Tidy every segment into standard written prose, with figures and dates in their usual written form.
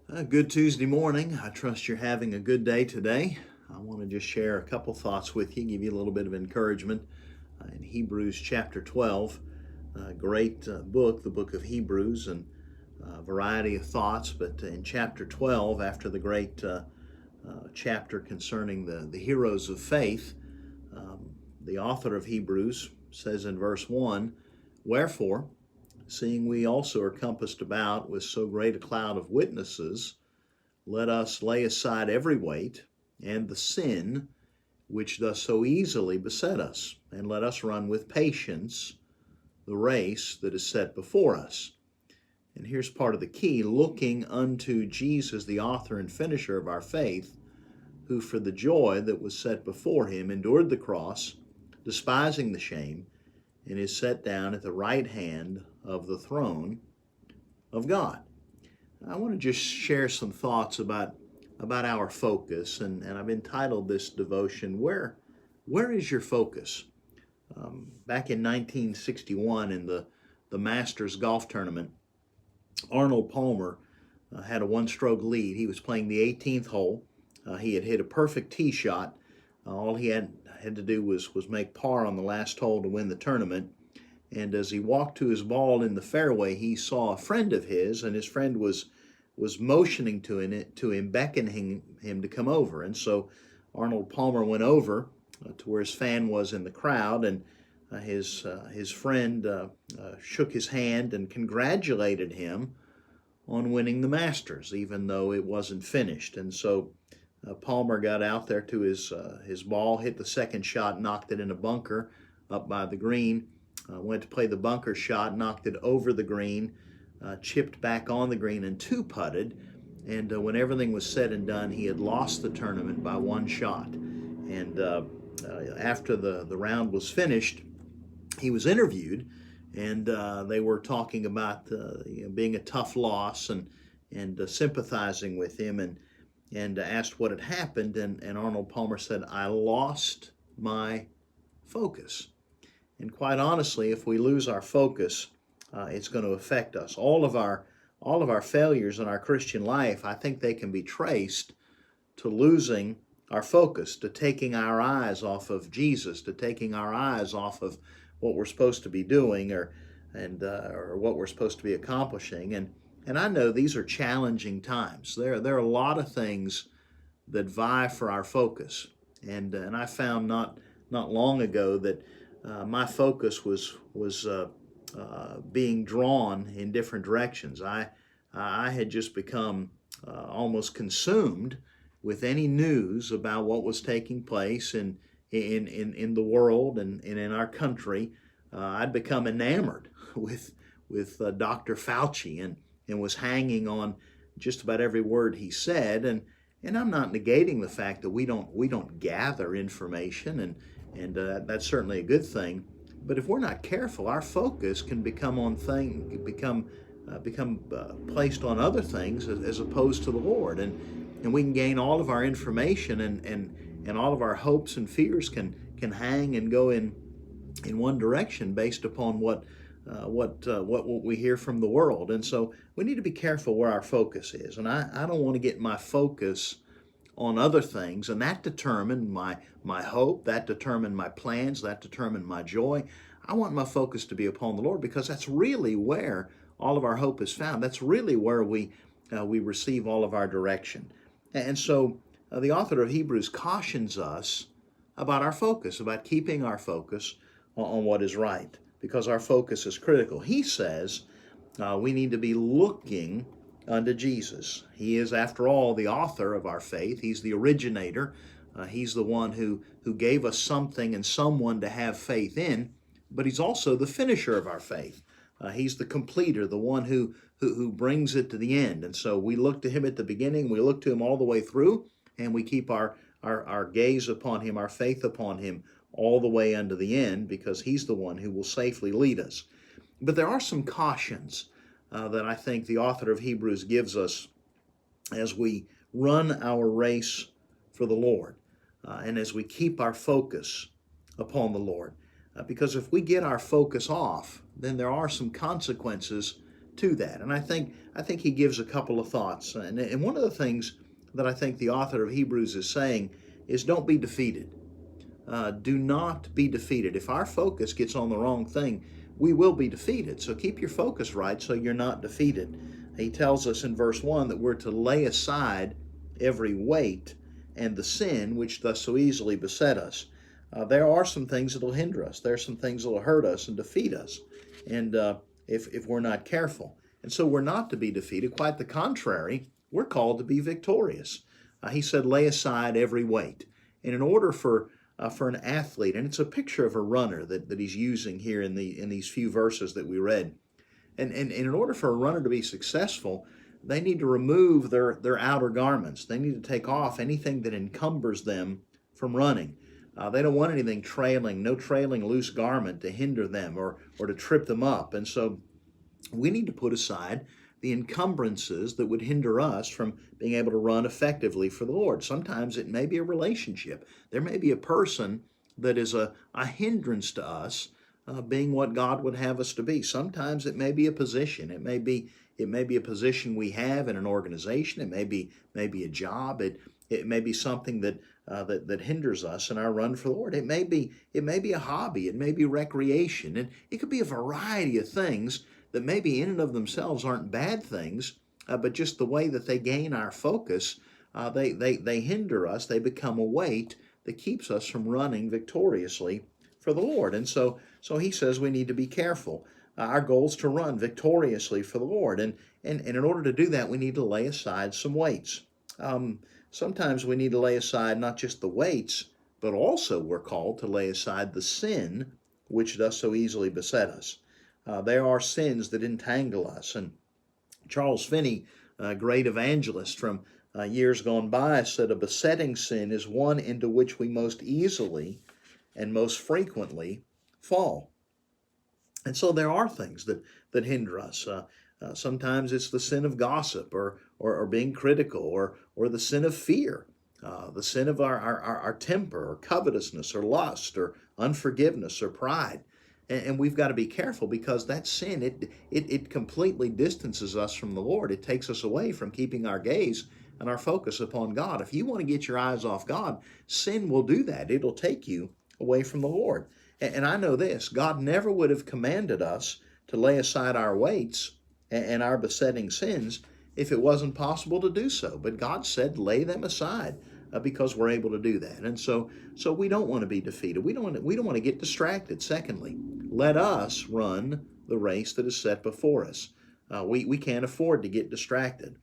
Good Tuesday morning. I trust you're having a good day today. I want to just share a couple thoughts with you, give you a little bit of encouragement in Hebrews chapter 12. Great book, the book of Hebrews, and a variety of thoughts. But in chapter 12, after the great chapter concerning the heroes of faith, um, the author of Hebrews says in verse 1, "Wherefore, seeing we also are compassed about with so great a cloud of witnesses, let us lay aside every weight and the sin which does so easily beset us, and let us run with patience the race that is set before us." And here's part of the key: looking unto Jesus, the author and finisher of our faith, who for the joy that was set before him endured the cross, despising the shame, and is set down at the right hand of the throne of God. I want to just share some thoughts about our focus, and I've entitled this devotion, Where is Your Focus? Back in 1961 in the Masters golf tournament, Arnold Palmer had a one-stroke lead. He was playing the 18th hole. He had hit a perfect tee shot. All he had to do was make par on the last hole to win the tournament. And as he walked to his ball in the fairway, he saw a friend of his, and his friend was motioning to him, beckoning him to come over. And so Arnold Palmer went over to where his fan was in the crowd, and his friend shook his hand and congratulated him on winning the Masters, even though it wasn't finished. And so Palmer got out there to his ball, hit the second shot, knocked it in a bunker up by the green. Went to play the bunker shot, knocked it over the green, chipped back on the green, and two-putted. And when everything was said and done, he had lost the tournament by one shot. And after the round was finished, he was interviewed, and they were talking about being a tough loss and sympathizing with him, and asked what had happened. And Arnold Palmer said, "I lost my focus." And quite honestly, if we lose our focus, it's going to affect us. All of our failures in our Christian life, I think they can be traced to losing our focus, to taking our eyes off of Jesus, to taking our eyes off of what we're supposed to be doing or what we're supposed to be accomplishing. And I know these are challenging times. There are a lot of things that vie for our focus. And I found not long ago that my focus was being drawn in different directions. I had just become almost consumed with any news about what was taking place in the world and in our country. I'd become enamored with Dr. Fauci and was hanging on just about every word he said. And I'm not negating the fact that we don't gather information, and that's certainly a good thing. But if we're not careful, our focus can become placed on other things as opposed to the Lord, and we can gain all of our information, and all of our hopes and fears can hang and go in one direction based upon what we hear from the world. And so we need to be careful where our focus is. And I don't want to get my focus on other things, and that determined my hope, that determined my plans, that determined my joy. I want my focus to be upon the Lord, because that's really where all of our hope is found. That's really where we receive all of our direction. And so the author of Hebrews cautions us about our focus, about keeping our focus on what is right, because our focus is critical. He says we need to be looking unto Jesus. He is, after all, the author of our faith. He's the originator. He's the one who gave us something and someone to have faith in, but he's also the finisher of our faith. He's the completer, the one who brings it to the end. And so we look to him at the beginning, we look to him all the way through, and we keep our gaze upon him, our faith upon him all the way unto the end, because he's the one who will safely lead us. But there are some cautions that I think the author of Hebrews gives us as we run our race for the Lord, and as we keep our focus upon the Lord. Because if we get our focus off, then there are some consequences to that. And I think he gives a couple of thoughts. And one of the things that I think the author of Hebrews is saying is don't be defeated. Do not be defeated. If our focus gets on the wrong thing, we will be defeated. So keep your focus right so you're not defeated. He tells us in verse 1 that we're to lay aside every weight and the sin which does so easily beset us. There are some things that will hinder us. There are some things that will hurt us and defeat us, and if we're not careful. And so we're not to be defeated. Quite the contrary, we're called to be victorious. He said, lay aside every weight. And in order for an athlete, and it's a picture of a runner that he's using here in these few verses that we read. And in order for a runner to be successful, they need to remove their outer garments. They need to take off anything that encumbers them from running. They don't want anything trailing, no trailing loose garment to hinder them or to trip them up. And so we need to put aside the encumbrances that would hinder us from being able to run effectively for the Lord. Sometimes it may be a relationship. There may be a person that is a hindrance to us being what God would have us to be. Sometimes it may be a position. It may be a position we have in an organization. It may be a job. It may be something that hinders us in our run for the Lord. It may be a hobby. It may be recreation. And it could be a variety of things that maybe in and of themselves aren't bad things, but just the way that they gain our focus, they hinder us. They become a weight that keeps us from running victoriously for the Lord. And so he says we need to be careful. Our goal is to run victoriously for the Lord. And in order to do that, we need to lay aside some weights. Sometimes we need to lay aside not just the weights, but also we're called to lay aside the sin which does so easily beset us. There are sins that entangle us. And Charles Finney, a great evangelist from years gone by, said a besetting sin is one into which we most easily and most frequently fall. And so there are things that hinder us. Sometimes it's the sin of gossip or being critical or the sin of fear, the sin of our temper or covetousness or lust or unforgiveness or pride. And we've got to be careful because that sin, it completely distances us from the Lord. It takes us away from keeping our gaze and our focus upon God. If you want to get your eyes off God, sin will do that. It'll take you away from the Lord. And I know this, God never would have commanded us to lay aside our weights and our besetting sins if it wasn't possible to do so. But God said, lay them aside because we're able to do that. And so we don't want to be defeated. We don't want to get distracted. Secondly, let us run the race that is set before us. We can't afford to get distracted.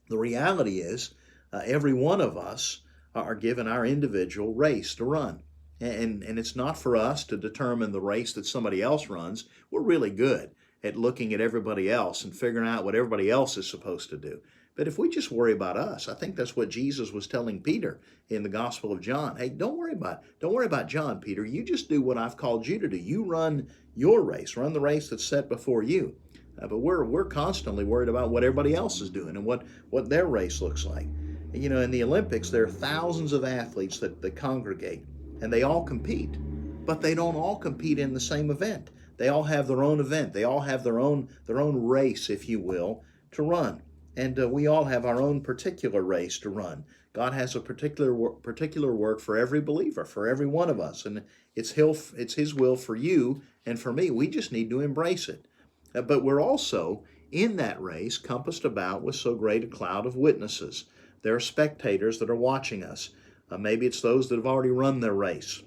The reality is every one of us are given our individual race to run. And it's not for us to determine the race that somebody else runs. We're really good at looking at everybody else and figuring out what everybody else is supposed to do. But if we just worry about us, I think that's what Jesus was telling Peter in the Gospel of John. Hey, don't worry about John, Peter. You just do what I've called you to do. You run your race, run the race that's set before you. But we're constantly worried about what everybody else is doing and what their race looks like. You know, in the Olympics, there are thousands of athletes that congregate, and they all compete, but they don't all compete in the same event. They all have their own event. They all have their own race, if you will, to run. And we all have our own particular race to run. God has a particular work for every believer, for every one of us. And it's His will for you and for me. We just need to embrace it. But we're also, in that race, compassed about with so great a cloud of witnesses. There are spectators that are watching us. Maybe it's those that have already run their race,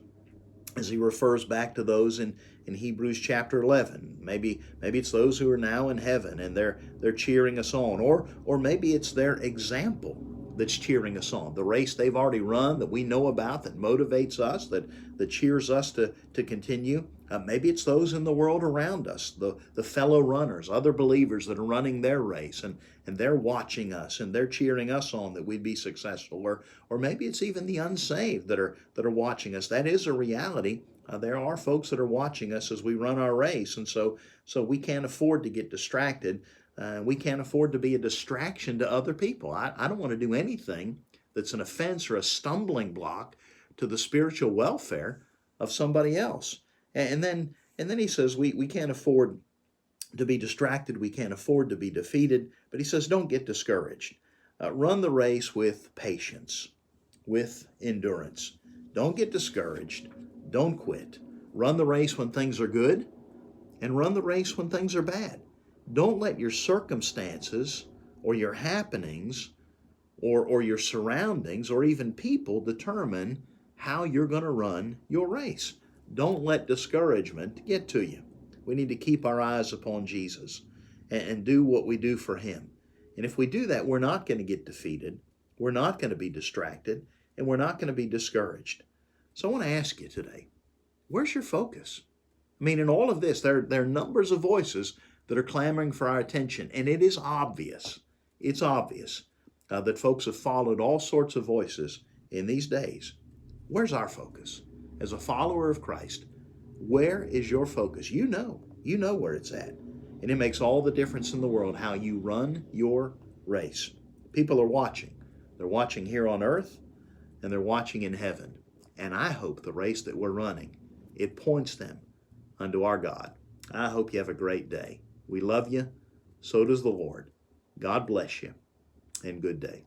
as he refers back to those in Hebrews chapter 11. Maybe it's those who are now in heaven and they're cheering us on, or maybe it's their example that's cheering us on. The race they've already run that we know about, that motivates us, that cheers us to continue. Maybe it's those in the world around us, the fellow runners, other believers that are running their race, and they're watching us and they're cheering us on that we'd be successful. Or maybe it's even the unsaved that are watching us. That is a reality. There are folks that are watching us as we run our race, and so we can't afford to get distracted. We can't afford to be a distraction to other people. I don't want to do anything that's an offense or a stumbling block to the spiritual welfare of somebody else. And then he says we can't afford to be distracted. We can't afford to be defeated. But he says, don't get discouraged. Run the race with patience, with endurance. Don't get discouraged. Don't quit. Run the race when things are good, and run the race when things are bad. Don't let your circumstances or your happenings or your surroundings or even people determine how you're going to run your race. Don't let discouragement get to you. We need to keep our eyes upon Jesus and do what we do for him. And if we do that, we're not going to get defeated. We're not going to be distracted, and we're not going to be discouraged. So I want to ask you today, where's your focus? I mean, in all of this, there are numbers of voices that are clamoring for our attention, and it is obvious. It's obvious that folks have followed all sorts of voices in these days. Where's our focus? As a follower of Christ, where is your focus? You know where it's at. And it makes all the difference in the world how you run your race. People are watching. They're watching here on earth, and they're watching in heaven. And I hope the race that we're running, it points them unto our God. I hope you have a great day. We love you. So does the Lord. God bless you, and good day.